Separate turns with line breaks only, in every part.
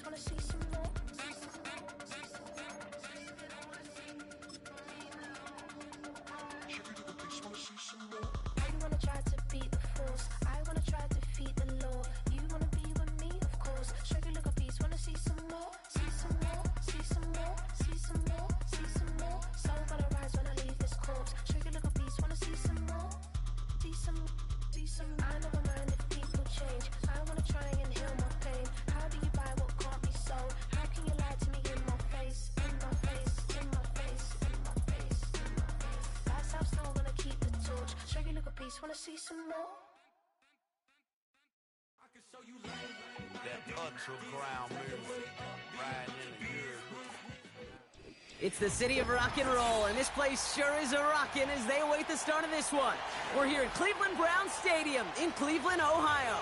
wanna see some more. You wanna try to beat the force, I wanna try to defeat the law. You wanna be with me, of course. Show you look a piece, wanna see some more, see some more, see some more, see some more, see some more. Soul gonna rise when I leave this corpse. Show you look a piece, wanna see some more, see some, see some. I never mind if people change. I wanna try and heal my pain. How do you buy what can't be sold? How can you lie to me in my face, in my face, in my face, in my face, in my face? That's how still gonna keep the torch. Show you look a piece, wanna see some more.
That underground music, riding in the years.
It's the city of rock and roll, and this place sure is a rockin' as they await the start of this one. We're here at Cleveland Browns Stadium in Cleveland, Ohio.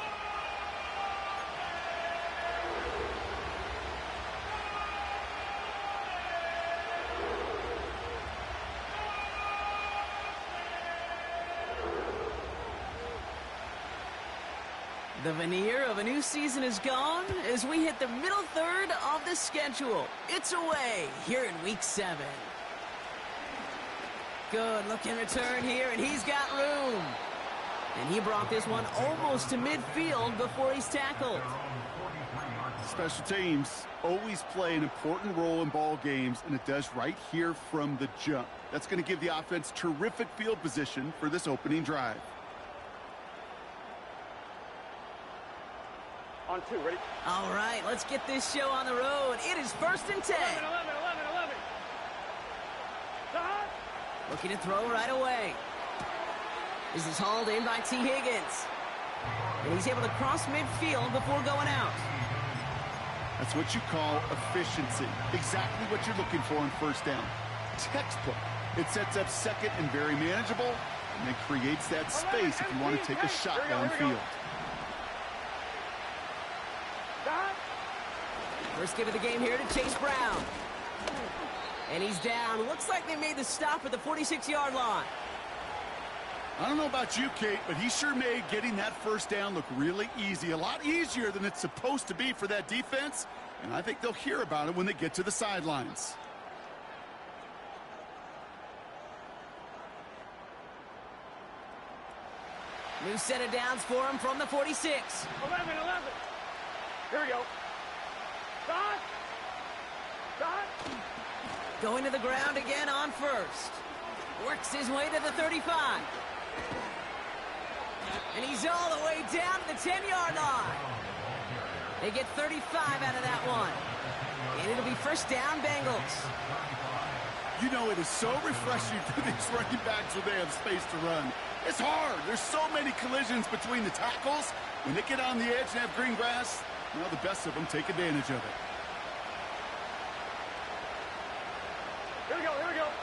The veneer of a new season is gone as we hit the middle third of the schedule. It's away here in Week 7. Good looking return here, and he's got room. And he brought this one almost to midfield before he's tackled.
Special teams always play an important role in ball games, and it does right here from the jump. That's going to give the offense terrific field position for this opening drive.
On 2, ready?
All right, let's get this show on the road. It is 1st and 10.
11. Stop!
Looking to throw right away. This is hauled in by T. Higgins. And he's able to cross midfield before going out.
That's what you call efficiency. Exactly what you're looking for on first down. Textbook. It sets up second and very manageable, and it creates that space if you want to take a shot downfield.
First give of the game here to Chase Brown. And he's down. Looks like they made the stop at the 46-yard line.
I don't know about you, Kate, but he sure made getting that first down look really easy. A lot easier than it's supposed to be for that defense. And I think they'll hear about it when they get to the sidelines.
New set of downs for him from the 46.
11. Here we go. Stop!
Going to the ground again on first. Works his way to the 35. And he's all the way down to the 10-yard line. They get 35 out of that one. And it'll be first down, Bengals.
You know, it is so refreshing for these running backs when they have space to run. It's hard. There's so many collisions between the tackles. When they get on the edge and have green grass, well, the best of them take advantage of it.
Here we go.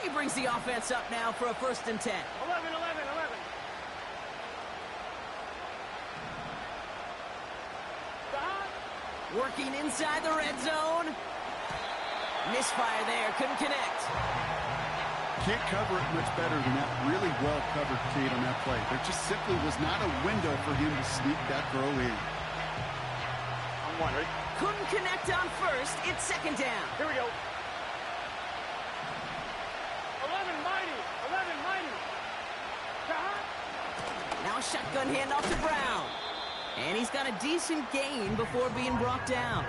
He brings the offense up now for a 1st and 10.
11. Stop!
Working inside the red zone. Misfire there, couldn't connect.
Can't cover it much better than that. Really well covered, Kate, on that play. There just simply was not a window for him to sneak that throw in.
On 1, ready?
Couldn't connect on first. It's 2nd down.
Here we go. 11 mighty. Stop!
Now a shotgun handoff to Brown. And he's got a decent gain before being brought down.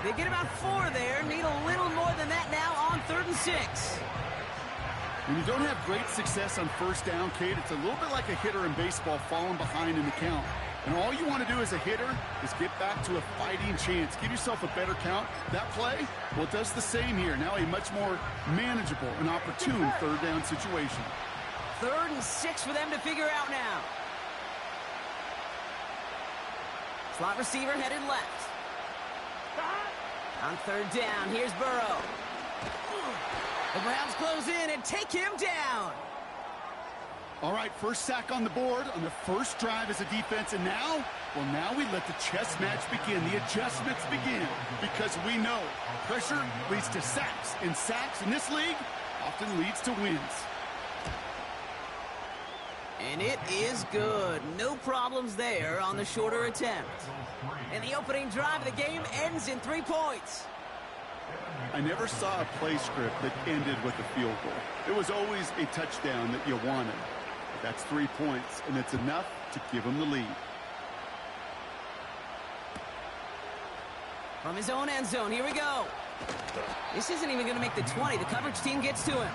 They get about 4 there. Need a little more than that now on 3rd and 6.
When you don't have great success on first down, Kate, it's a little bit like a hitter in baseball falling behind in the count. And all you want to do as a hitter is get back to a fighting chance. Give yourself a better count. That play, well, it does the same here. Now a much more manageable and opportune 3rd down situation.
3rd and 6 for them to figure out now. Slot receiver headed left. On 3rd down, here's Burrow. The Browns close in and take him down.
All right, first sack on the board on the first drive as a defense. And now, well, now we let the chess match begin. The adjustments begin because we know pressure leads to sacks. And sacks in this league often leads to wins.
And it is good. No problems there on the shorter attempt. And the opening drive of the game ends in 3 points.
I never saw a play script that ended with a field goal. It was always a touchdown that you wanted. But that's 3 points, and it's enough to give them the lead.
From his own end zone, here we go. This isn't even going to make the 20. The coverage team gets to him.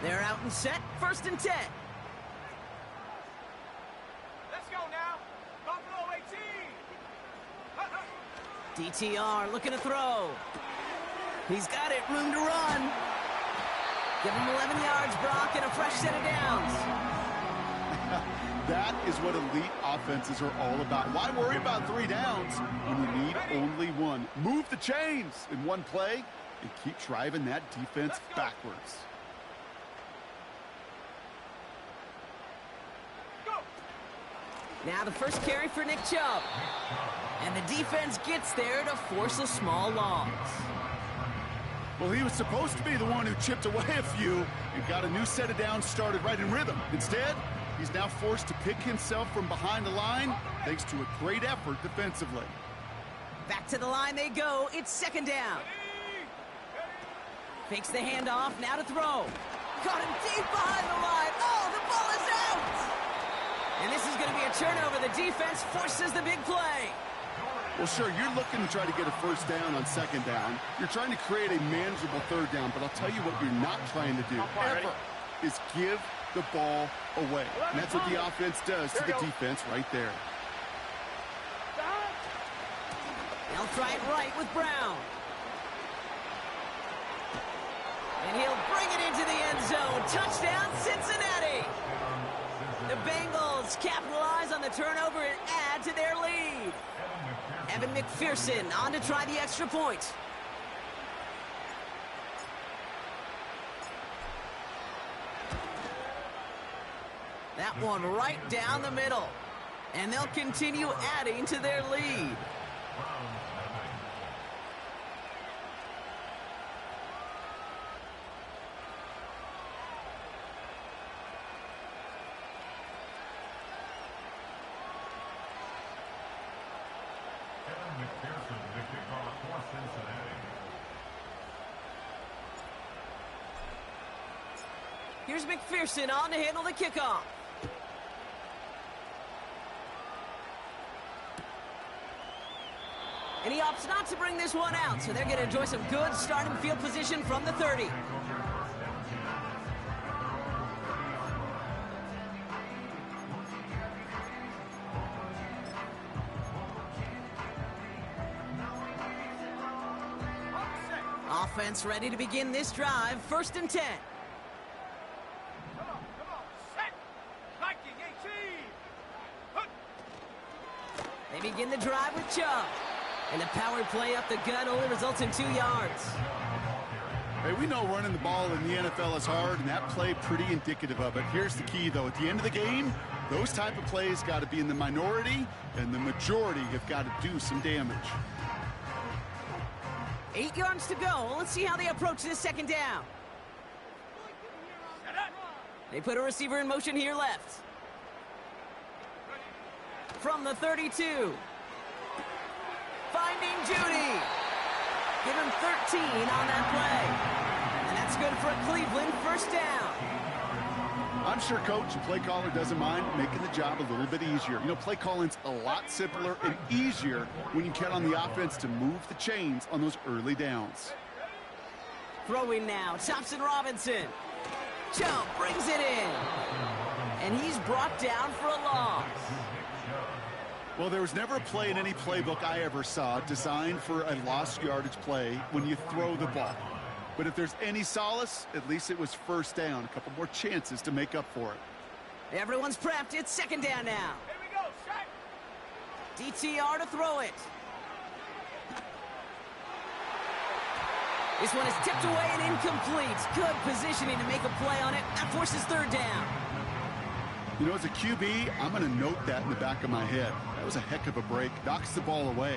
They're out and set, 1st and 10.
Let's go now. Buffalo 18.
DTR looking to throw. He's got it, room to run. Give him 11 yards, Brock, and a fresh set of downs.
That is what elite offenses are all about. Why worry about 3 downs when you need only 1? Move the chains in 1 play and keep driving that defense backwards.
Now the first carry for Ncaa. And the defense gets there to force a small loss.
Well, he was supposed to be the one who chipped away a few and got a new set of downs started right in rhythm. Instead, he's now forced to pick himself from behind the line thanks to a great effort defensively.
Back to the line they go. It's 2nd down. Fakes the handoff. Now to throw. Got him deep behind the line. Oh, the ball is out! And this is going to be a turnover. The defense forces the big play.
Well, sure, you're looking to try to get a 1st down on 2nd down. You're trying to create a manageable 3rd down, but I'll tell you what you're not trying to do, ever, is give the ball away. And that's what the offense does to the defense right there.
They'll try it right with Brown. And he'll bring it into the end zone. Touchdown, Cincinnati. The Bengals capitalize on the turnover and add to their lead. Evan McPherson on to try the extra point. That one right down the middle. And they'll continue adding to their lead. Here's McPherson on to handle the kickoff. And he opts not to bring this one out, so they're going to enjoy some good starting field position from the 30. Offense ready to begin this drive, 1st and 10. They begin the drive with Chubb. And the power play up the gut only results in 2 yards.
Hey, we know running the ball in the NFL is hard, and that play pretty indicative of it. Here's the key, though. At the end of the game, those type of plays got to be in the minority, and the majority have got to do some damage.
8 yards to go. Let's see how they approach this 2nd down. They put a receiver in motion here left. From the 32. Finding Judy. Give him 13 on that play. And that's good for a Cleveland 1st down.
I'm sure coach and play caller doesn't mind making the job a little bit easier. You know, play calling's a lot simpler and easier when you count on the offense to move the chains on those early downs.
Throwing now, Thompson Robinson. Chubb brings it in. And he's brought down for a loss.
Well, there was never a play in any playbook I ever saw designed for a lost yardage play when you throw the ball. But if there's any solace, at least it was 1st down. A couple more chances to make up for it.
Everyone's prepped. It's 2nd down now.
Here we go, shot.
DTR to throw it. This one is tipped away and incomplete. Good positioning to make a play on it. That forces third down.
You know, as a QB, I'm going to note that in the back of my head. That was a heck of a break. Knocks the ball away.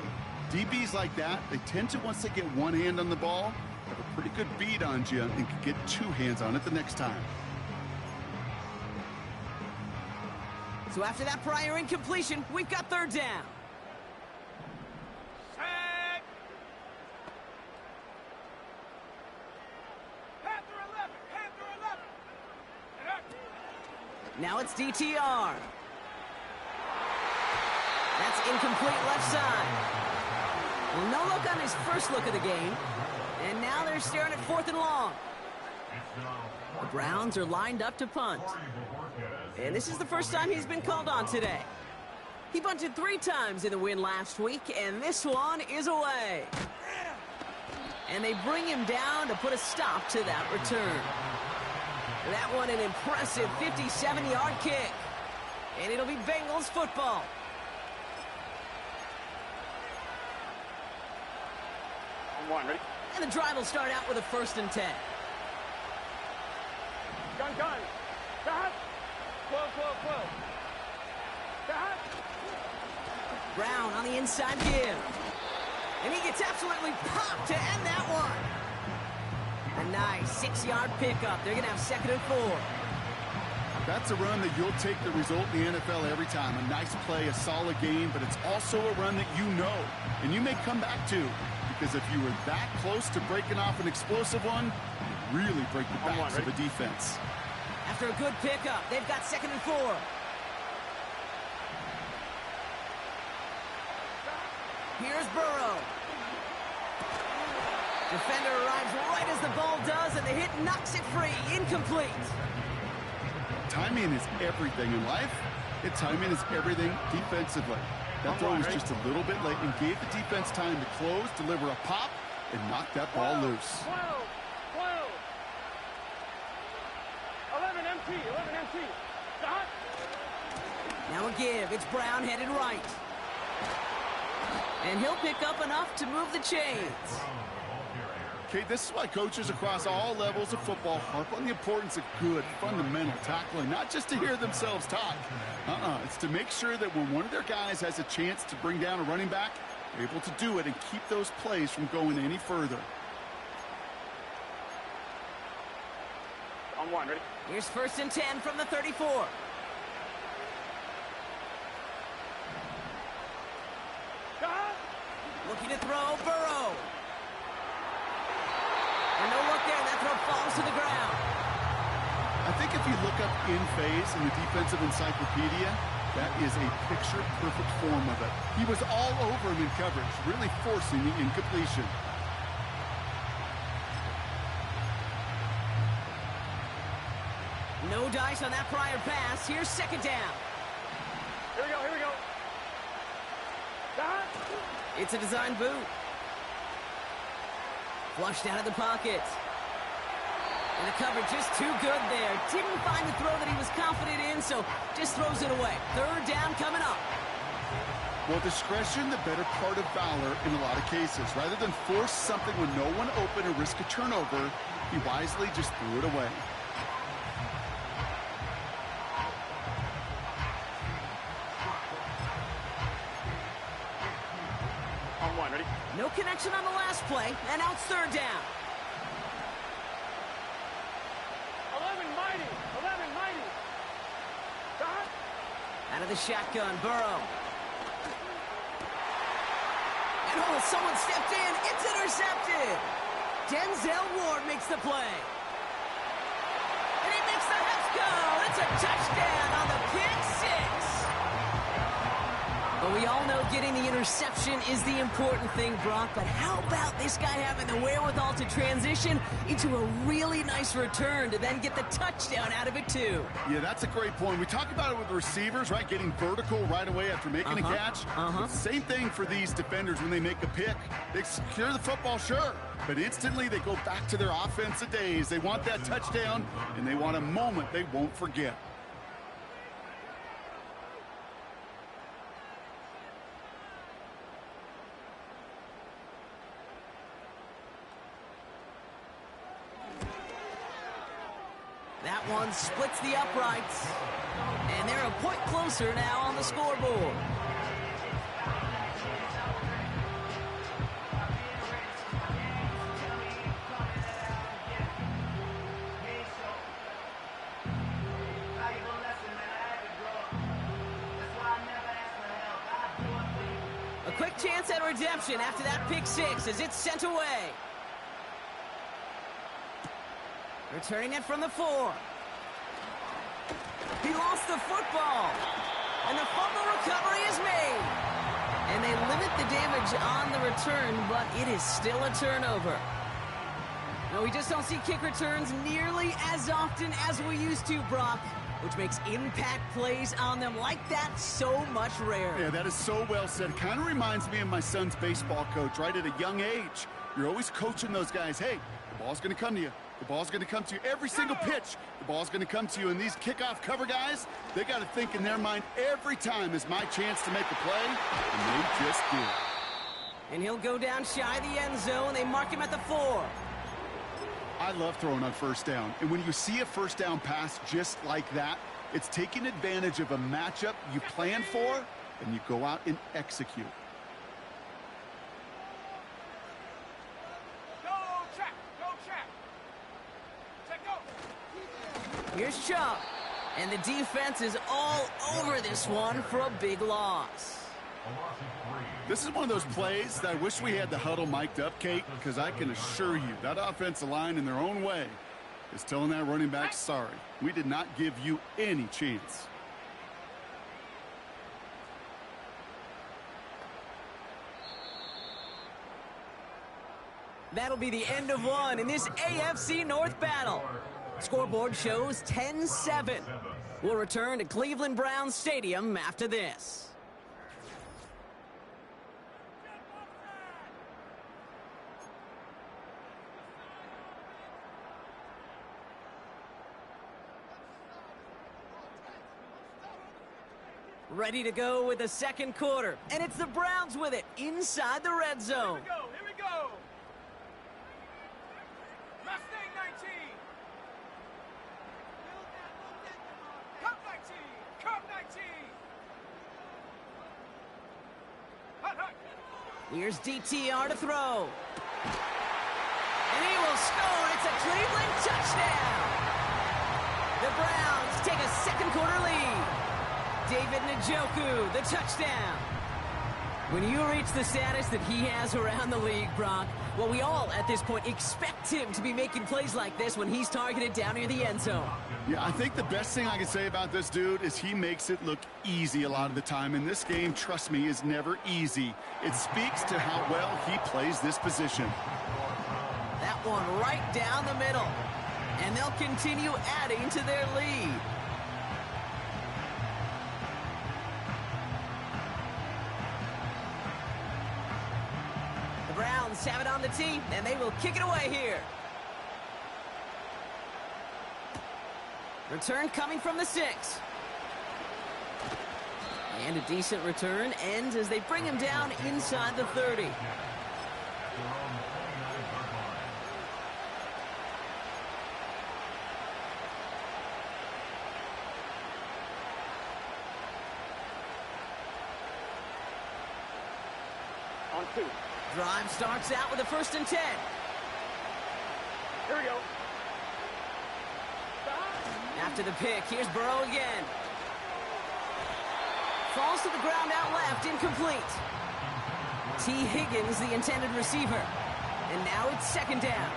DBs like that, they tend to, once they get one hand on the ball, have a pretty good beat on you and can get two hands on it the next time.
So after that prior incompletion, we've got third down.
Set. Panther 11. Panther 11.
Now it's DTR. That's incomplete left side. Well, no look on his first look of the game. And now they're staring at 4th and long. The Browns are lined up to punt. And this is the first time he's been called on today. He bunted 3 times in the win last week, and this one is away. And they bring him down to put a stop to that return. That one an impressive 57-yard kick. And it'll be Bengals football.
On one, ready?
And the drive will start out with a 1st and 10.
Gun. Back. 12. Back.
Brown on the inside give. And he gets absolutely popped to end that one. A nice 6-yard pickup. They're going to have 2nd and 4.
That's a run that you'll take the result in the NFL every time. A nice play, a solid game, but it's also a run that you know and you may come back to. Because if you were that close to breaking off an explosive one, you really break the backs of the defense.
After a good pickup, they've got 2nd and 4. Here's Burrow. Defender arrives right as the ball does, and the hit knocks it free. Incomplete.
Timing is everything in life, and timing is everything defensively. That throw was just a little bit late and gave the defense time to close, deliver a pop, and knock that ball loose.
12. 11 MT. Dot.
Now a give. It's Brown headed right. And he'll pick up enough to move the chains.
Okay, this is why coaches across all levels of football harp on the importance of good, fundamental tackling, not just to hear themselves talk. It's to make sure that when one of their guys has a chance to bring down a running back, they're able to do it and keep those plays from going any further.
On one, ready?
Here's 1st and 10 from the 34.
Dot.
Looking to throw, Burrow. And no look there, that throw falls to the ground.
I think if you look up in phase in the defensive encyclopedia, that is a picture-perfect form of it. He was all over him in coverage, really forcing the incompletion.
No dice on that prior pass. Here's 2nd down.
Here we go. Dot.
It's a design boot. Flushed out of the pocket. And the coverage just too good there. Didn't find the throw that he was confident in, so just throws it away. 3rd down coming up.
Well, discretion, the better part of valor in a lot of cases. Rather than force something when no one open or risk a turnover, he wisely just threw it away.
On one, ready?
No connection on the last play, and now it's 3rd down.
11 mighty. Dot.
Out of the shotgun, Burrow. And someone stepped in. It's intercepted. Denzel Ward makes the play. And he makes the Heffs go. It's a touchdown on the pick 6. But we all know getting the interception is the important thing, Brock. But how about this guy having the wherewithal to transition into a really nice return to then get the touchdown out of it, too?
Yeah, that's a great point. We talk about it with the receivers, right? Getting vertical right away after making a catch. It's the same thing for these defenders when they make a pick. They secure the football, sure. But instantly they go back to their offensive days. They want that touchdown, and they want a moment they won't forget.
one splits the uprights. And they're a point closer now on the scoreboard. A quick chance at redemption after that pick six as it's sent away. Returning it from the 4. He lost the football. And the fumble recovery is made. And they limit the damage on the return, but it is still a turnover. No, we just don't see kick returns nearly as often as we used to, Brock, which makes impact plays on them like that so much rarer.
Yeah, that is so well said. It kind of reminds me of my son's baseball coach, right at a young age. You're always coaching those guys, hey, the ball's going to come to you. The ball's going to come to you every single pitch. The ball's going to come to you. And these kickoff cover guys, they got to think in their mind every time is my chance to make a play, and they just did.
And he'll go down shy of the end zone. They mark him at the 4.
I love throwing on first down. And when you see a first down pass just like that, it's taking advantage of a matchup you plan for, and you go out and execute.
Here's Chubb. And the defense is all over this one for a big loss.
This is one of those plays that I wish we had the huddle mic'd up, Kate, because I can assure you that offensive line in their own way is telling that running back, sorry, we did not give you any chance.
That'll be the end of one in this AFC North battle. Scoreboard shows 10-7. We'll return to Cleveland Browns Stadium after this. Ready to go with the second quarter, and it's the Browns with it inside the red zone.
Here we go. Mustang 19. Cup 19. Cup 19. Hut, hut.
Here's DTR to throw. And he will score. It's a Cleveland touchdown. The Browns take a second quarter lead. David Njoku, the touchdown. When you reach the status that he has around the league, Brock, well, we all at this point expect him to be making plays like this when he's targeted down near the end zone.
Yeah, I think the best thing I can say about this dude is he makes it look easy a lot of the time. And this game, trust me, is never easy. It speaks to how well he plays this position.
That one right down the middle. And they'll continue adding to their lead. Browns have it on the tee, and they will kick it away here. Return coming from the 6. And a decent return ends as they bring him down inside the 30.
On 2.
Drive starts out with a 1st and 10.
Here we go.
After the pick, here's Burrow again. Falls to the ground out left, incomplete. T. Higgins, the intended receiver. And now it's 2nd down.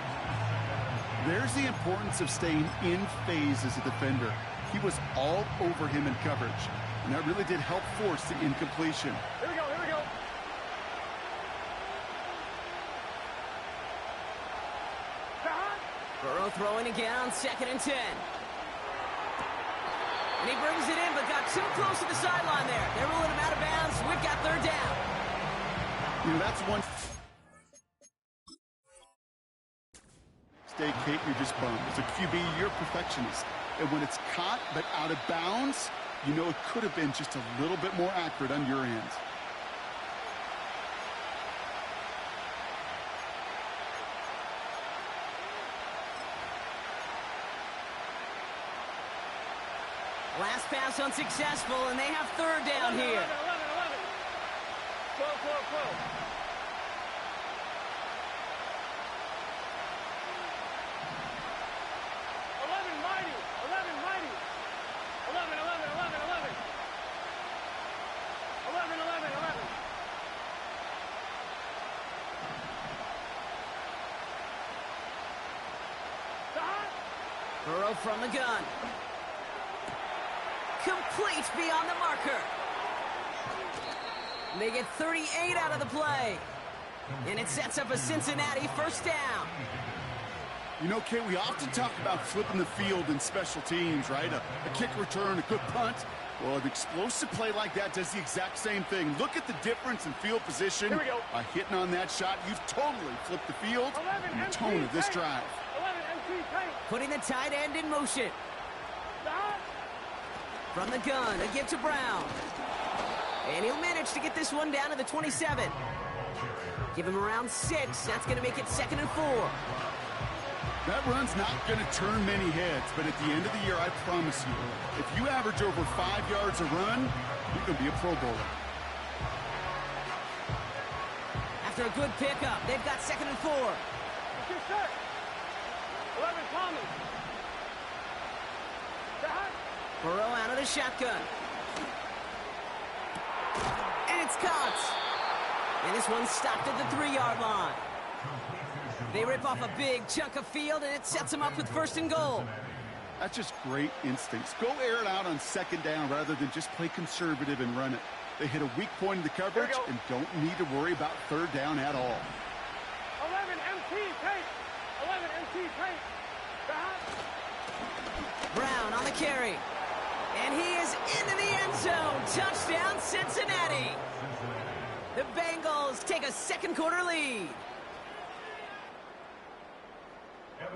There's the importance of staying in phase as a defender. He was all over him in coverage, and that really did help force the incompletion.
Here we go, here we go.
Burrow throwing again on 2nd and 10. And he brings it in, but got too close to the sideline there. They're ruling him out of bounds. We've got 3rd down.
You know, that's one. Stay, Kate, you're just bummed. As a QB, you're a perfectionist. And when it's caught but out of bounds, you know it could have been just a little bit more accurate on your end.
pass unsuccessful, and they have third down
11,
here.
11, 11. 12, 12, 12. 11, mighty. 11, mighty. 11, 11, 11, 11. 11, 11, 11. Stop.
Burrow from the gun. Complete beyond the marker. They get 38 out of the play. And it sets up a Cincinnati first down.
You know, Kate, we often talk about flipping the field in special teams, right? A kick return, a good punt. Well, an explosive play like that does the exact same thing. Look at the difference in field position.
Here we go.
By hitting on that shot, you've totally flipped the field
11,
and the tone of this drive.
11, MT, tank.
Putting the tight end in motion.
Stop.
From the gun, a give to Brown. And he'll manage to get this one down to the 27. Give him around 6. That's going to make it 2nd and 4.
That run's not going to turn many heads, but at the end of the year, I promise you, if you average over 5 yards a run, you can be a Pro Bowler.
After a good pickup, they've got 2nd and 4.
It's your set. 11, Thomas. Stop.
Burrow out of the shotgun. And it's caught. And this one's stopped at the 3-yard line. They rip off a big chunk of field, and it sets them up with 1st and goal.
That's just great instincts. Go air it out on 2nd down rather than just play conservative and run it. They hit a weak point in the coverage and don't need to worry about 3rd down at all.
11, MT, tank. 11, MT, tank. Stop.
Brown on the carry. And he is into the end zone. Touchdown, Cincinnati. The Bengals take a 2nd quarter lead.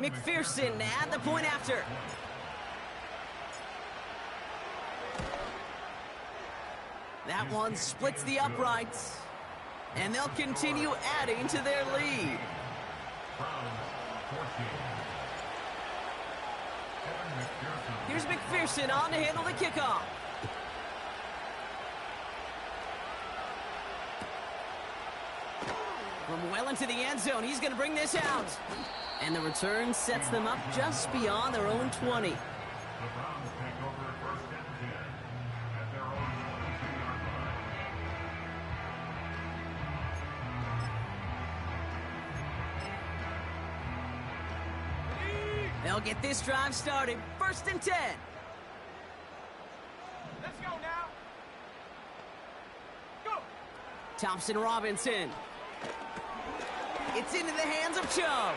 McPherson at the point after. That one splits the uprights. And they'll continue adding to their lead. Here's McPherson on to handle the kickoff. From well into the end zone, he's going to bring this out. And the return sets them up just beyond their own 20. They'll get this drive started. 1st and 10.
Let's go now. Go.
Thompson Robinson. It's into the hands of Chubb.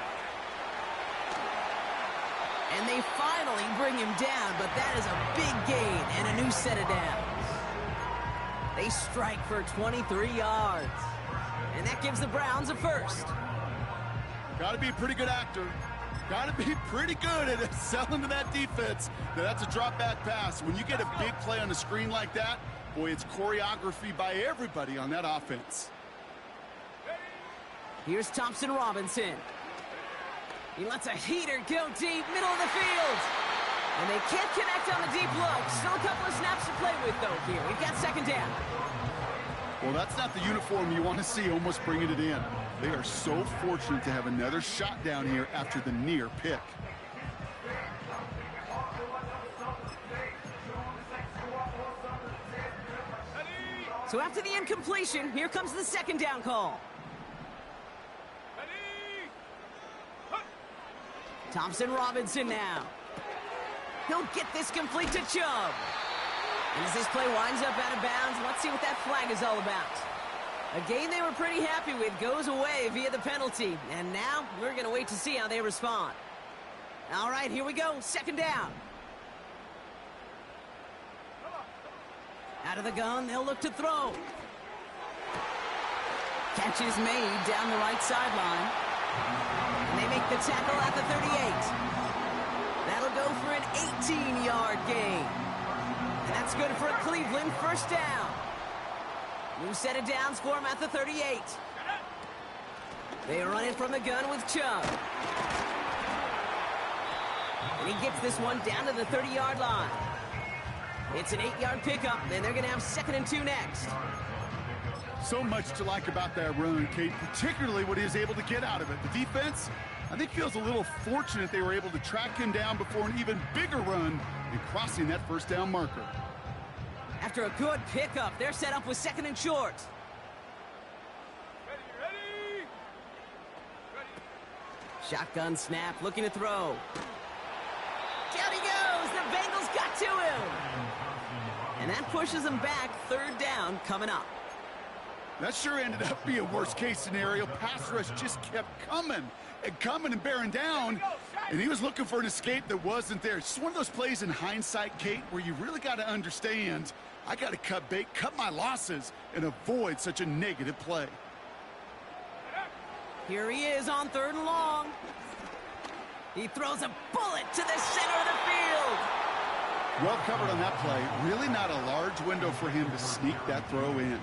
And they finally bring him down, but that is a big gain and a new set of downs. They strike for 23 yards. And that gives the Browns a 1st.
Got to be a pretty good actor. Got to be pretty good at selling to that defense. Now, that's a drop-back pass. When you get a big play on the screen like that, boy, it's choreography by everybody on that offense.
Here's Thompson Robinson. He lets a heater go deep, middle of the field. And they can't connect on the deep look. Still a couple of snaps to play with, though, here. We've got 2nd down.
Well, that's not the uniform you want to see almost bringing it in. They are so fortunate to have another shot down here after the near pick.
So after the incompletion, here comes the 2nd down call. Thompson Robinson now. He'll get this complete to Chubb. And as this play winds up out of bounds, let's see what that flag is all about. A game they were pretty happy with goes away via the penalty. And now we're going to wait to see how they respond. All right, here we go. 2nd down. Out of the gun, they'll look to throw. Catch is made down the right sideline. And they make the tackle at the 38. That'll go for an 18-yard gain. And that's good for a Cleveland 1st down. New set of downs for him at the 38. They run it from the gun with Chubb. And he gets this one down to the 30-yard line. It's an 8-yard pickup, and they're going to have 2nd and 2 next.
So much to like about that run, Kate, particularly what he was able to get out of it. The defense, I think, feels a little fortunate they were able to track him down before an even bigger run and crossing that first down marker.
After a good pickup, they're set up with 2nd and short.
Ready.
Shotgun snap, looking to throw. Down he goes! The Bengals got to him! And that pushes them back, 3rd down coming up.
That sure ended up being a worst-case scenario. Pass rush just kept coming and bearing down, and he was looking for an escape that wasn't there. It's just one of those plays in hindsight, Kate, where you really got to understand, I got to cut bait, cut my losses, and avoid such a negative play.
Here he is on 3rd and long. He throws a bullet to the center of the field.
Well covered on that play. Really not a large window for him to sneak that throw in.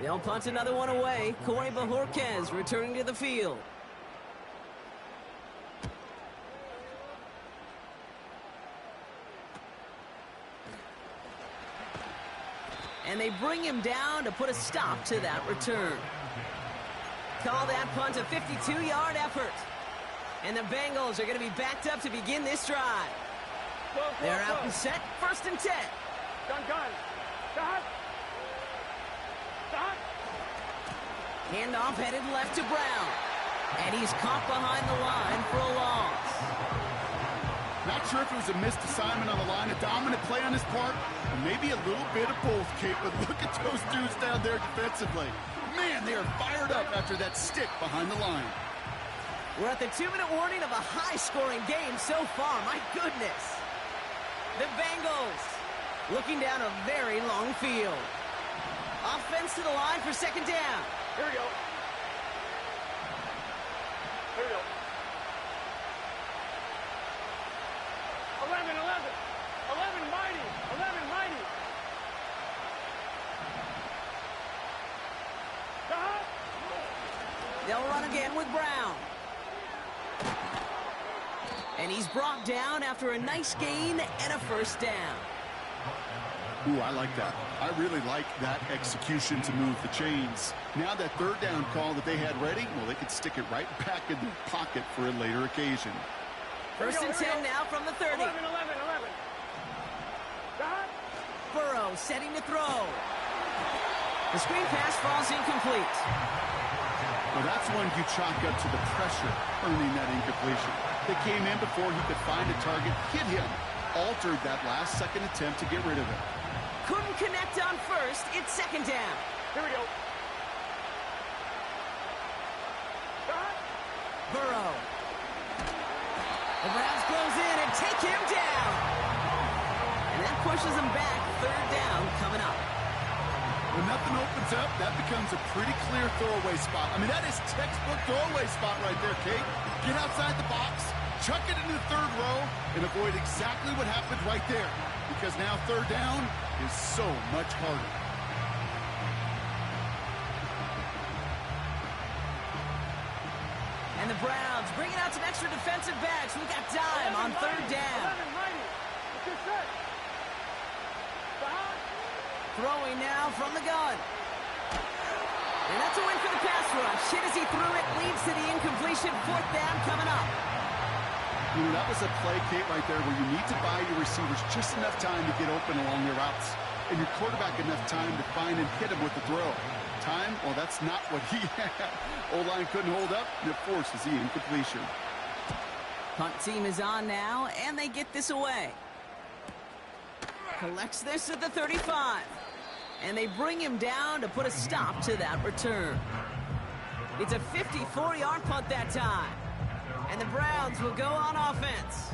They'll punt another one away. Corey Bajorquez returning to the field. And they bring him down to put a stop to that return. Call that punt a 52-yard effort. And the Bengals are going to be backed up to begin this drive. They're out and set, 1st and 10.
Gun. Stop.
Handoff headed left to Brown. And he's caught behind the line for a loss.
Not sure if it was a missed assignment on the line, a dominant play on his part, or maybe a little bit of both, Kate, but look at those dudes down there defensively. Man, they are fired up after that stick behind the line.
We're at the 2-minute warning of a high-scoring game so far. My goodness. The Bengals looking down a very long field. Offense to the line for 2nd down.
Here we go. 11 mighty.
They'll run again with Brown. And he's brought down after a nice gain and a 1st down.
Ooh, I like that. I really like that execution to move the chains. Now that 3rd down call that they had ready, well, they could stick it right back in their pocket for a later occasion.
1st and 10 now from the 30.
11.
Burrow setting to throw. The screen pass falls incomplete.
Well, that's when you chalk up to the pressure earning that incompletion. They came in before he could find a target, hit him, altered that last-second attempt to get rid of it.
Couldn't connect on 1st. It's 2nd down.
Here we go.
Burrow. The Browns close in and take him down. And that pushes him back. 3rd down coming up.
When nothing opens up, that becomes a pretty clear throwaway spot. I mean, that is textbook throwaway spot right there, Kate. Get outside the box, chuck it into the 3rd row, and avoid exactly what happened right there. Because now 3rd down is so much harder.
And the Browns bringing out some extra defensive backs. We got time on 3rd down.
11 mighty. It's your set.
Throwing now from the gun. And that's a win for the pass rush. Hit as he threw it, leads to the incompletion. 4th down coming up.
You know, that was a play, Kate, right there, where you need to buy your receivers just enough time to get open along their routes. And your quarterback enough time to find and hit him with the throw. Time, well, that's not what he had. O-line couldn't hold up, and it forces the incompletion.
Punt team is on now, and they get this away. Collects this at the 35. And they bring him down to put a stop to that return. It's a 54-yard punt that time. And the Browns will go on offense.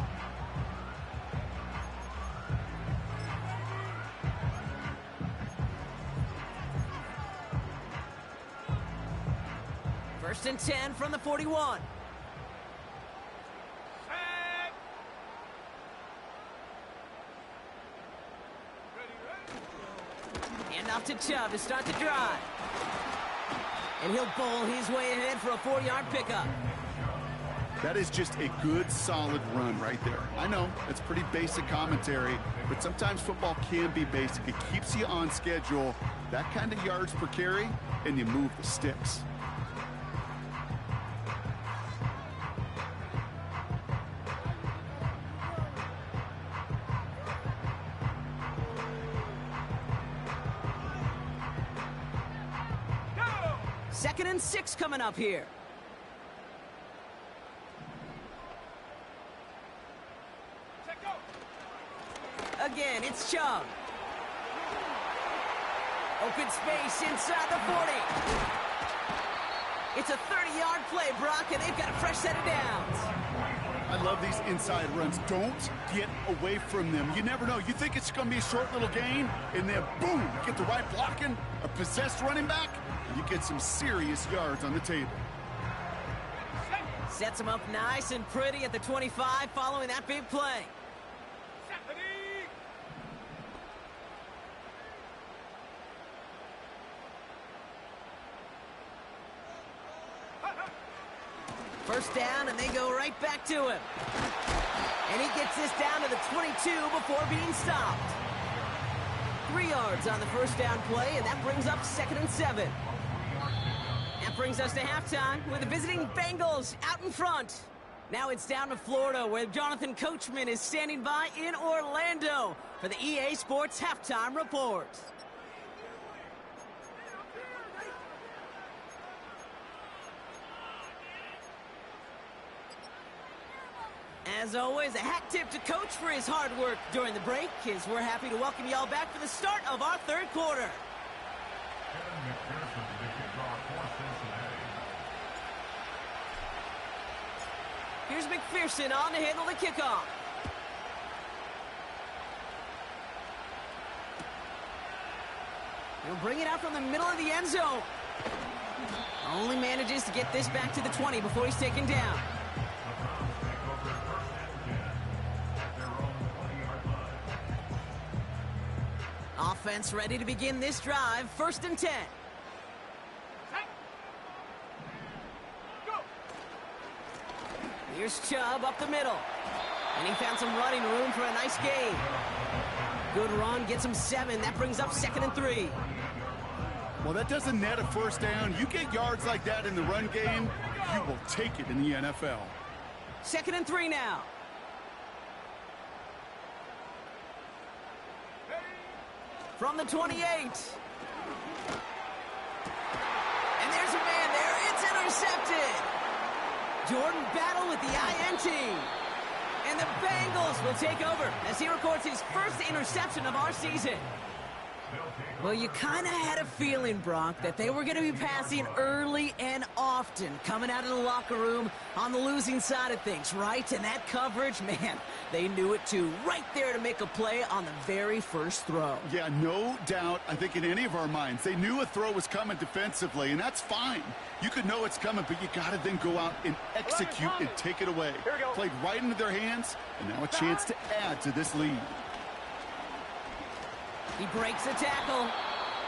First and 10 from the 41. Off to Chubb to start the drive. And he'll bowl his way ahead for a 4-yard pickup.
That is just a good, solid run right there. I know, it's pretty basic commentary, but sometimes football can be basic. It keeps you on schedule, that kind of yards per carry, and you move the sticks.
Second and 6 coming up here. Again, it's Chubb. Open space inside the 40. It's a 30-yard play, Brock, and they've got a fresh set of downs.
I love these inside runs. Don't get away from them. You never know. You think it's going to be a short little gain, and then boom, get the right blocking, a possessed running back, and you get some serious yards on the table.
Sets him up nice and pretty at the 25 following that big play. First down, and they go right back to him. And he gets this down to the 22 before being stopped. 3 yards on the first down play, and that brings up 2nd and 7. That brings us to halftime with the visiting Bengals out in front. Now it's down to Florida, where Jonathan Coachman is standing by in Orlando for the EA Sports Halftime Report. As always, a hat tip to Coach for his hard work during the break, as we're happy to welcome y'all back for the start of our third quarter. Here's McPherson on to handle the kickoff. He'll bring it out from the middle of the end zone. Only manages to get this back to the 20 before he's taken down. Offense ready to begin this drive. 1st and 10. Here's Chubb up the middle. And he found some running room for a nice gain. Good run, gets him 7. That brings up 2nd and 3.
Well, that doesn't net a first down. You get yards like that in the run game, you will take it in the NFL.
2nd and 3 now. From the 28. And there's a man there. It's intercepted. Jordan Battle with the INT. And the Bengals will take over as he records his first interception of our season. Well, you kind of had a feeling, Brock, that they were going to be passing early and often, coming out of the locker room on the losing side of things, right? And that coverage, man, they knew it too. Right there to make a play on the very first throw.
Yeah, no doubt. I think in any of our minds, they knew a throw was coming defensively, and that's fine. You could know it's coming, but you got to then go out and execute and take it away. Played right into their hands, and now a chance to add to this lead.
He breaks the tackle,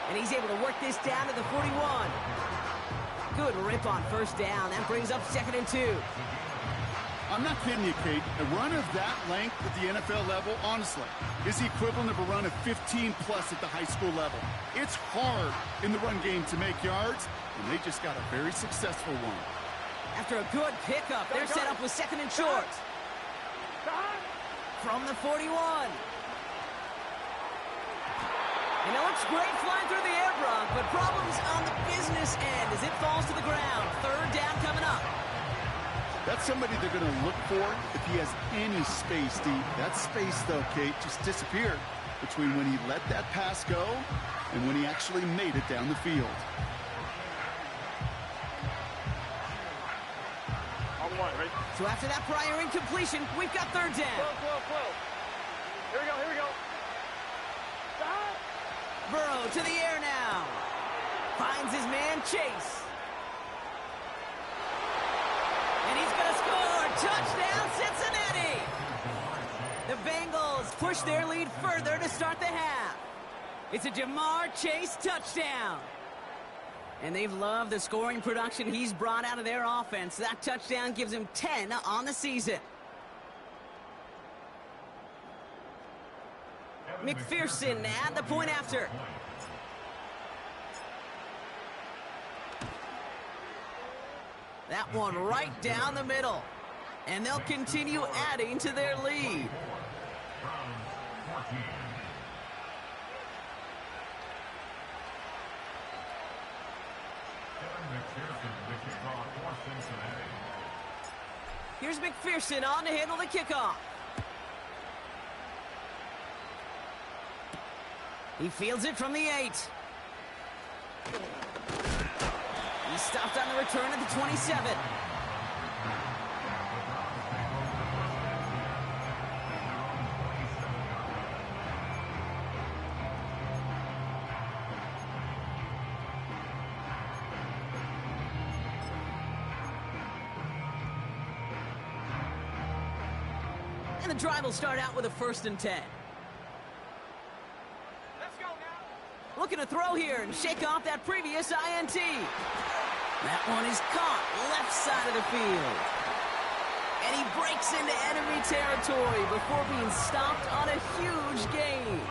and he's able to work this down to the 41. Good rip on first down. That brings up 2nd and 2.
I'm not kidding you, Kate. A run of that length at the NFL level, honestly, is the equivalent of a run of 15-plus at the high school level. It's hard in the run game to make yards, and they just got a very successful one.
After a good pickup, they're set up with 2nd and short. From the 41. And it looks great flying through the air, Brock, but problems on the business end as it falls to the ground. 3rd down coming up.
That's somebody they're going to look for if he has any space deep. That space, though, Kate, just disappeared between when he let that pass go and when he actually made it down the field.
So after that prior incompletion, we've got 3rd down.
Flow. Here we go. Stop.
Burrow to the air now. Finds his man, Chase. And he's going to score. Touchdown, Cincinnati. The Bengals push their lead further to start the half. It's a Jamar Chase touchdown. And they've loved the scoring production he's brought out of their offense. That touchdown gives him 10 on the season. McPherson at the point after. That one right down the middle. And they'll continue adding to their lead. Here's McPherson on to handle the kickoff. He fields it from the 8. He stopped on the return at the 27. And the drive will start out with a 1st and 10.
Let's go now.
Looking to throw here and shake off that previous INT. That one is caught left side of the field. And he breaks into enemy territory before being stopped on a huge gain.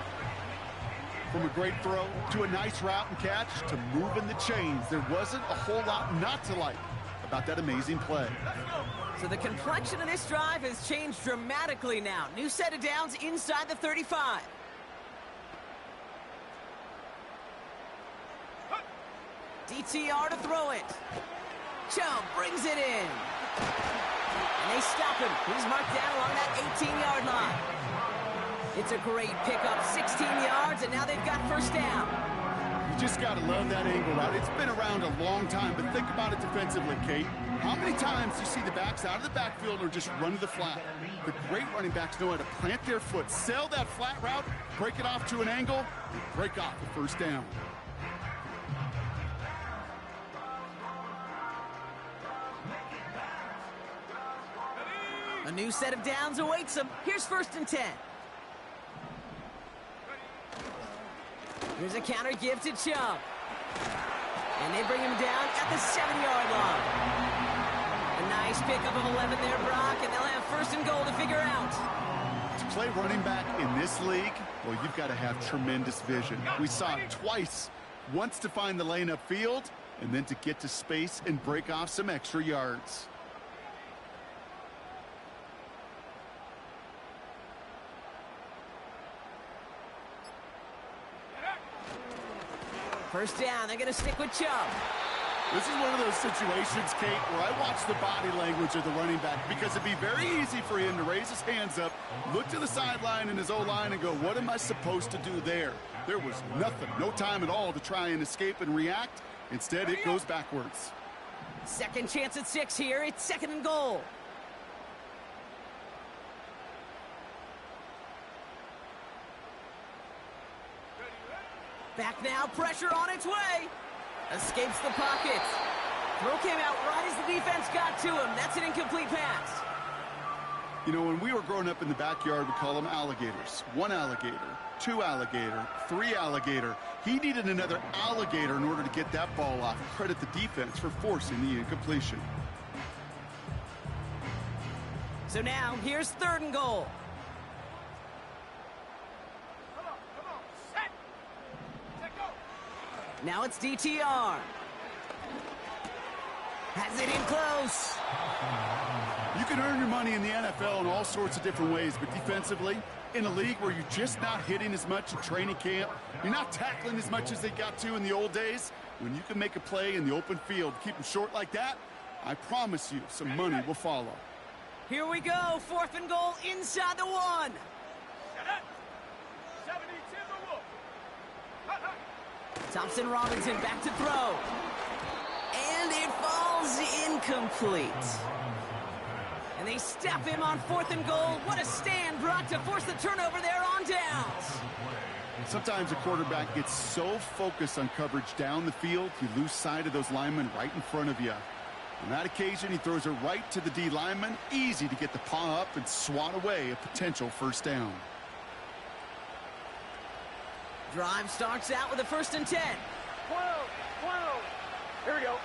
From a great throw to a nice route and catch to moving the chains, there wasn't a whole lot not to like about that amazing play.
So the complexion of this drive has changed dramatically now. New set of downs inside the 35. DTR to throw it. Chubb brings it in. And they stop him. He's marked down along that 18-yard line. It's a great pickup, 16 yards, and now they've got 1st down.
You just got to love that angle route. It's been around a long time, but think about it defensively, Kate. How many times do you see the backs out of the backfield or just run to the flat? The great running backs know how to plant their foot, sail that flat route, break it off to an angle, and break off the 1st down.
A new set of downs awaits them. Here's 1st and 10. Here's a counter give to Chubb. And they bring him down at the 7-yard line. A nice pickup of 11 there, Brock, and they'll have 1st and goal to figure out.
To play running back in this league, well, you've got to have tremendous vision. We saw it twice. Once to find the lane upfield, and then to get to space and break off some extra yards.
First down, they're going to stick with Chubb.
This is one of those situations, Kate, where I watch the body language of the running back because it'd be very easy for him to raise his hands up, look to the sideline in his O-line and go, what am I supposed to do there? There was nothing, no time at all to try and escape and react. Instead, it goes backwards.
Second chance at 6 here. It's 2nd and goal. Back now, pressure on its way. Escapes the pocket. Throw came out right as the defense got to him. That's an incomplete pass.
You know, when we were growing up in the backyard, we call them alligators. 1 alligator, 2 alligator, 3 alligator. He needed another alligator in order to get that ball off. Credit the defense for forcing the incompletion.
So now, here's 3rd and goal. Now it's DTR. Has it in close.
You can earn your money in the NFL in all sorts of different ways, but defensively, in a league where you're just not hitting as much in training camp, you're not tackling as much as they got to in the old days, when you can make a play in the open field, keep them short like that, I promise you some money will follow.
Here we go, 4th and goal inside the 1. Thompson Robinson back to throw. And it falls incomplete. And they step him on 4th and goal. What a stand, Brock, to force the turnover there on downs.
Sometimes a quarterback gets so focused on coverage down the field, you lose sight of those linemen right in front of you. On that occasion, he throws it right to the D lineman. Easy to get the paw up and swat away a potential 1st down.
Drive starts out with a 1st and 10.
Here we go.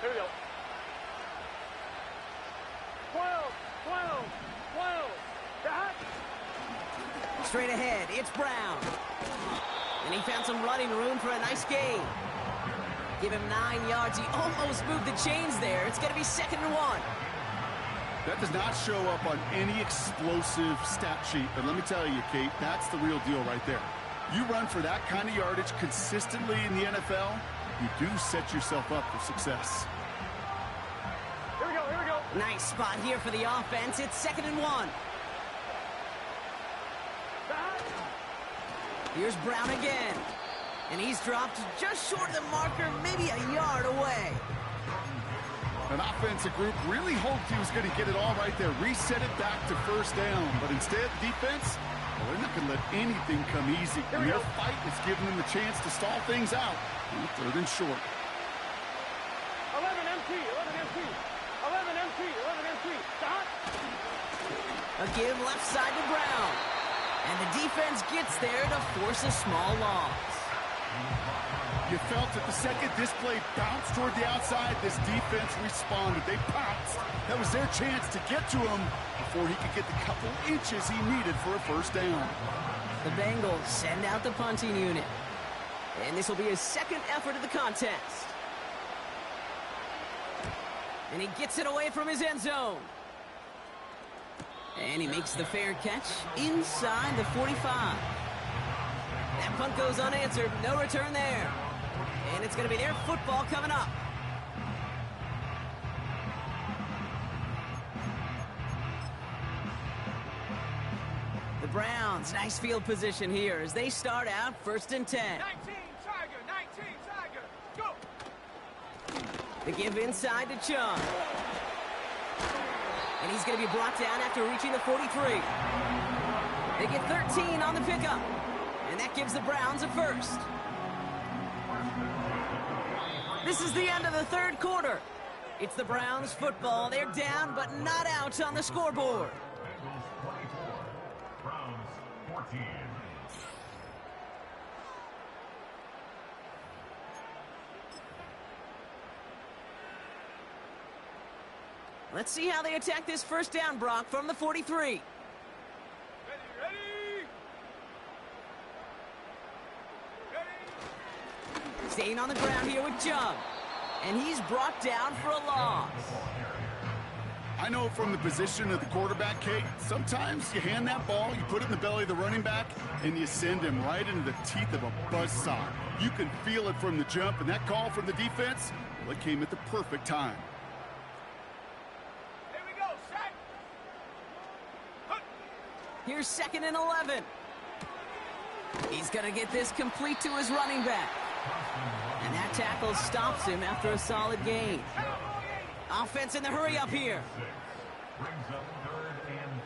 Here we go. 12, 12, 12. Shot.
Straight ahead, it's Brown. And he found some running room for a nice gain. Give him 9 yards. He almost moved the chains there. It's going to be 2nd and 1.
That does not show up on any explosive stat sheet, but let me tell you, Kate, that's the real deal right there. You run for that kind of yardage consistently in the NFL, you do set yourself up for success.
Here we go, here we go.
Nice spot here for the offense. It's 2nd and 1.
Shot.
Here's Brown again. And he's dropped just short of the marker, maybe a yard away.
An offensive group really hoped he was going to get it all right there, reset it back to 1st down. But instead, defense, well, they're not going to let anything come easy. And their fight is giving them the chance to stall things out on 3rd and short.
11 MT, 11 MT. 11 MT, 11 MT. Shot.
A give left side to Brown. And the defense gets there to force a small loss.
You felt it the second this play bounced toward the outside, this defense responded. They pounced. That was their chance to get to him before he could get the couple inches he needed for a 1st down.
The Bengals send out the punting unit. And this will be his 2nd effort of the contest. And he gets it away from his end zone. And he makes the fair catch inside the 45. That punt goes unanswered. No return there. And it's going to be their football coming up. The Browns, nice field position here as they start out 1st and 10.
19 Tiger, 19 Tiger. Go.
The give inside to Chung. And he's going to be brought down after reaching the 43. They get 13 on the pickup. And that gives the Browns a 1st. This is the end of the 3rd quarter. It's the Browns football. They're down, but not out on the scoreboard.
Browns 14.
Let's see how they attack this 1st down, Brock, from the 43.
Ready.
Staying on the ground here with Chung. And he's brought down for a loss.
I know from the position of the quarterback, Kate, sometimes you hand that ball, you put it in the belly of the running back, and you send him right into the teeth of a buzzsaw. You can feel it from the jump, and that call from the defense, well, it came at the perfect time.
Here we go, set.
Here's 2nd and 11. He's going to get this complete to his running back. And that tackle stops him after a solid gain. Offense in the hurry up here.
Brings up 3rd and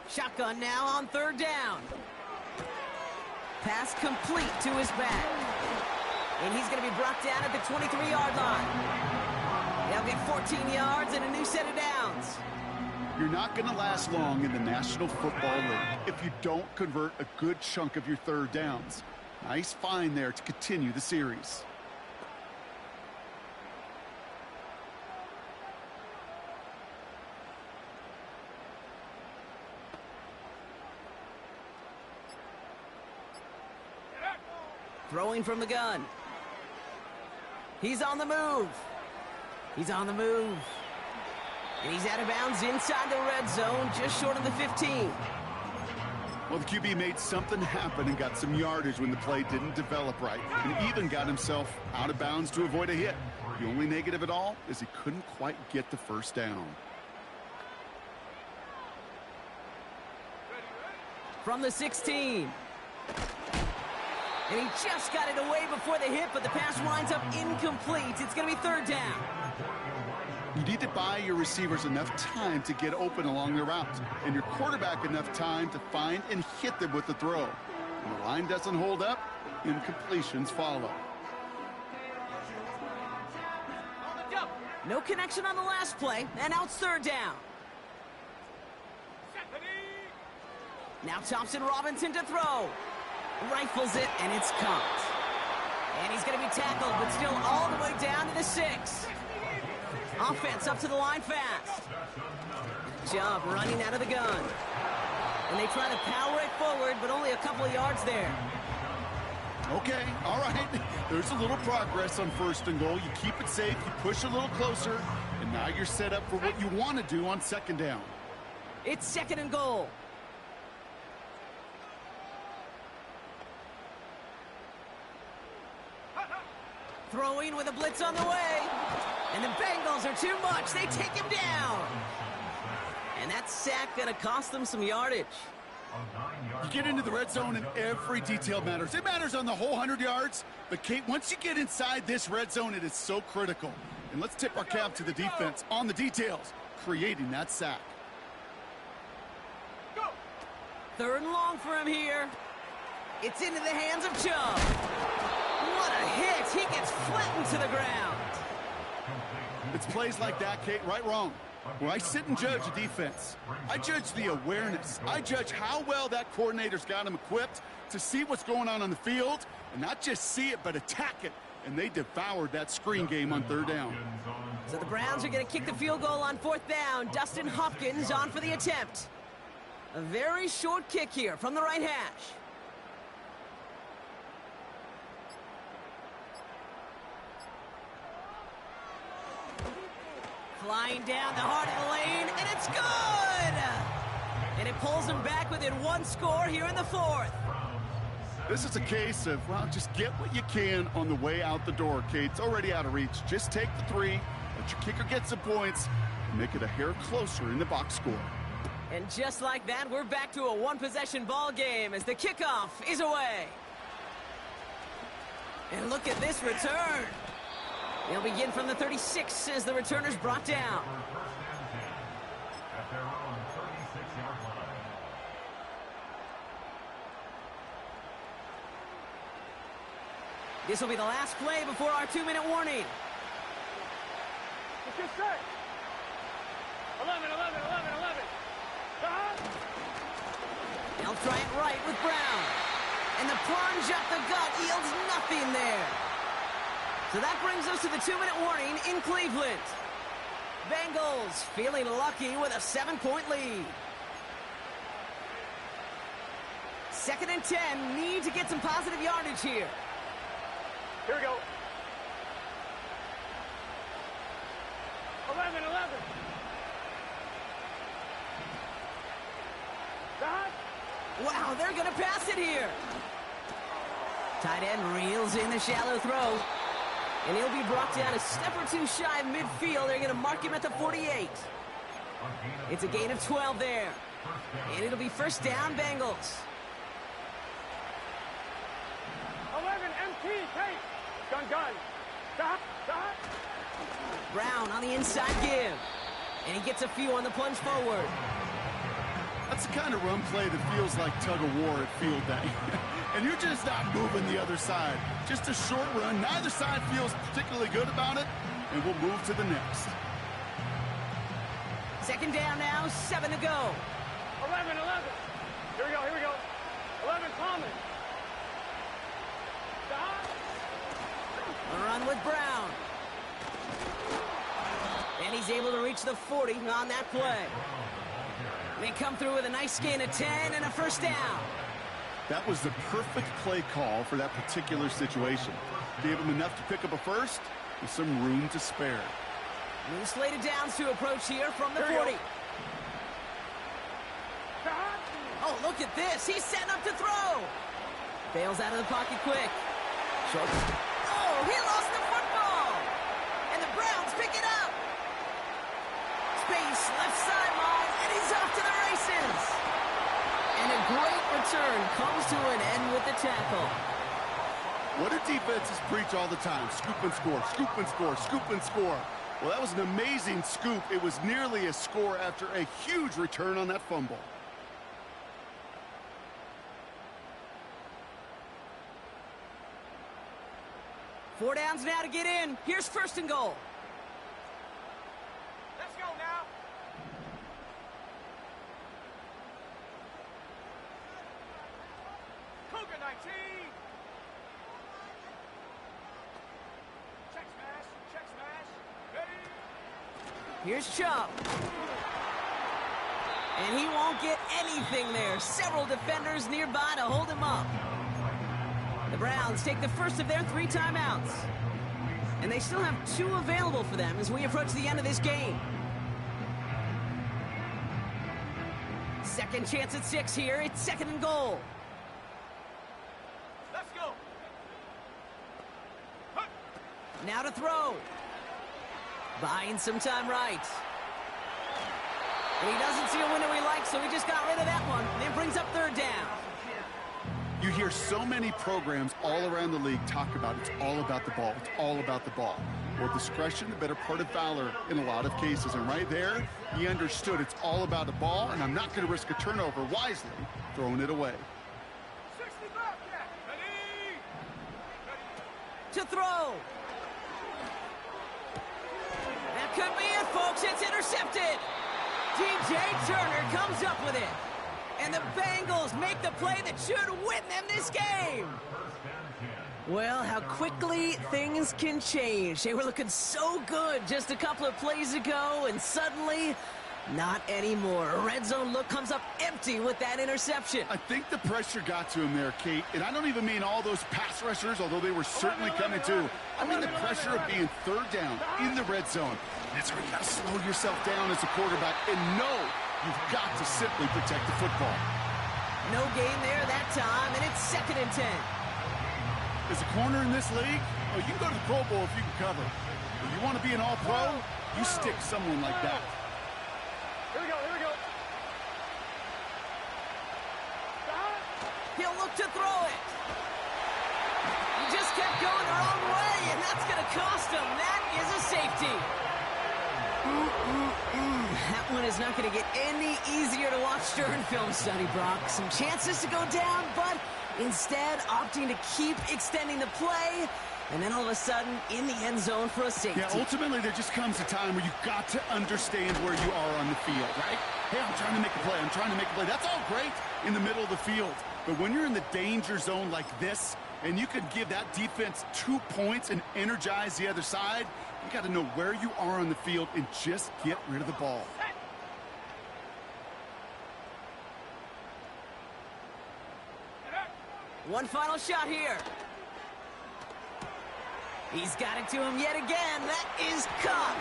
5.
Shotgun now on 3rd down. Pass complete to his back. And he's going to be brought down at the 23-yard line. They'll get 14 yards and a new set of downs.
You're not going to last long in the National Football League if you don't convert a good chunk of your 3rd downs. Nice find there to continue the series.
Throwing from the gun. He's on the move. He's on the move. And he's out of bounds inside the red zone, just short of the 15.
Well, the QB made something happen and got some yardage when the play didn't develop right, and even got himself out of bounds to avoid a hit. The only negative at all is he couldn't quite get the 1st down.
From the 16. And he just got it away before the hit, but the pass winds up incomplete. It's going to be 3rd down.
You need to buy your receivers enough time to get open along their route, and your quarterback enough time to find and hit them with the throw. When the line doesn't hold up, incompletions follow.
On the jump.
No connection on the last play, and now it's third down. Now Thompson Robinson to throw. Rifles it, and it's caught. And he's going to be tackled, but still all the way down to the 6. Offense up to the line fast. Job running out of the gun. And they try to power it forward, but only a couple of yards there.
Okay, all right. There's a little progress on 1st and goal. You keep it safe, you push a little closer, and now you're set up for what you want to do on 2nd down.
It's 2nd and goal. Throwing with a blitz on the way. And the Bengals are too much. They take him down. And that sack going to cost them some yardage.
You get into the red zone and every detail matters. It matters on the whole 100 yards. But, Kate, once you get inside this red zone, it is so critical. And let's tip our cap to the defense on the details, creating that sack.
3rd and long for him here. It's into the hands of Chubb. What a hit. He gets flattened to the ground.
It's plays like that, Kate, right, wrong. Where I sit and judge a defense, I judge the awareness. I judge how well that coordinator's got him equipped to see what's going on the field, and not just see it, but attack it. And they devoured that screen game on 3rd down.
So the Browns are going to kick the field goal on 4th down. Dustin Hopkins on for the attempt. A very short kick here from the right hash. Flying down the heart of the lane, and it's good! And it pulls them back within 1 score here in the 4th.
This is a case of, well, just get what you can on the way out the door, Kate. It's already out of reach. Just take the 3, let your kicker get some points, and make it a hair closer in the box score.
And just like that, we're back to a 1-possession ball game as the kickoff is away. And look at this return. They'll begin from the 36 as the returner's brought down. This will be the last play before our 2-minute warning.
It's just set. 11, 11, 11, 11.
They'll try it right with Brown. And the plunge up the gut yields nothing there. So that brings us to the 2-minute warning in Cleveland. Bengals feeling lucky with a 7-point lead. 2nd and 10, need to get some positive yardage here.
Here we go. 11, 11.
Wow, they're going to pass it here. Tight end reels in the shallow throw. And he'll be brought down a step or 2 shy of midfield. They're going to mark him at the 48. It's a gain of 12 there. And it'll be 1st down, Bengals.
11, MT, take. Gun.
Brown on the inside give. And he gets a few on the plunge forward.
That's the kind of run play that feels like tug-of-war at field day. And you're just not moving the other side. Just a short run. Neither side feels particularly good about it. And we'll move to the next.
2nd down now, 7 to go.
11, 11. Here we go. 11, Thomas.
A run with Brown. And he's able to reach the 40 on that play. They come through with a nice gain of 10 and a 1st down.
That was the perfect play call for that particular situation. Gave him enough to pick up a 1st with some room to spare.
New slated downs to approach here from the 40. Oh, look at this. He's setting up to throw. Bails out of the pocket quick. Short. Oh, he lost the football. And the Browns pick it up. Space left sideline, and he's off to the races. And a great return comes to an end with the tackle.
What do defenses preach all the time? Scoop and score, scoop and score, scoop and score. Well, that was an amazing scoop. It was nearly a score after a huge return on that fumble.
Four downs now to get in. Here's 1st and goal. Here's Chubb. And he won't get anything there. Several defenders nearby to hold him up. The Browns take the first of their 3 timeouts. And they still have 2 available for them as we approach the end of this game. Second chance at 6 here. It's 2nd and goal.
Let's go.
Now to throw. Buying some time right. And he doesn't see a window he likes, so he just got rid of that one. And it brings up 3rd down.
You hear so many programs all around the league talk about it's all about the ball. It's all about the ball. Well, discretion, the better part of valor in a lot of cases. And right there, he understood it's all about the ball, and I'm not going to risk a turnover wisely, throwing it away.
60 back, yeah. Ready?
To throw. That could be it, folks. It's intercepted. DJ Turner comes up with it. And the Bengals make the play that should win them this game. Well, how quickly things can change. They were looking so good just a couple of plays ago, and suddenly, not anymore. A red zone look comes up empty with that interception.
I think the pressure got to him there, Kate. And I don't even mean all those pass rushers, although they were certainly coming too. I mean the pressure of being 3rd down in the red zone. That's where you got to slow yourself down as a quarterback and know you've got to simply protect the football.
No gain there that time, and it's 2nd and 10.
As a corner in this league, oh, you can go to the Pro Bowl if you can cover. If you want to be an all-pro, you stick someone like that.
Here we go, here we go.
He'll look to throw it. He just kept going the wrong way, and that's going to cost him. That is a safety. That one is not going to get any easier to watch during film study, Brock. Some chances to go down, but instead opting to keep extending the play, and then all of a sudden in the end zone for a safety.
Yeah, ultimately there just comes a time where you've got to understand where you are on the field, right? Hey, I'm trying to make a play. I'm trying to make a play. That's all great in the middle of the field. But when you're in the danger zone like this, and you can give that defense 2 points and energize the other side, you got to know where you are on the field and just get rid of the ball.
One final shot here. He's got it to him yet again. That is caught.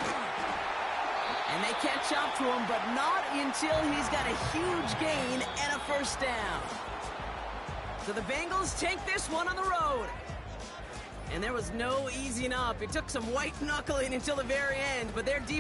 And they catch up to him, but not until he's got a huge gain and a 1st down. So the Bengals take this one on the road. And there was no easing up. It took some white knuckling until the very end, but their defense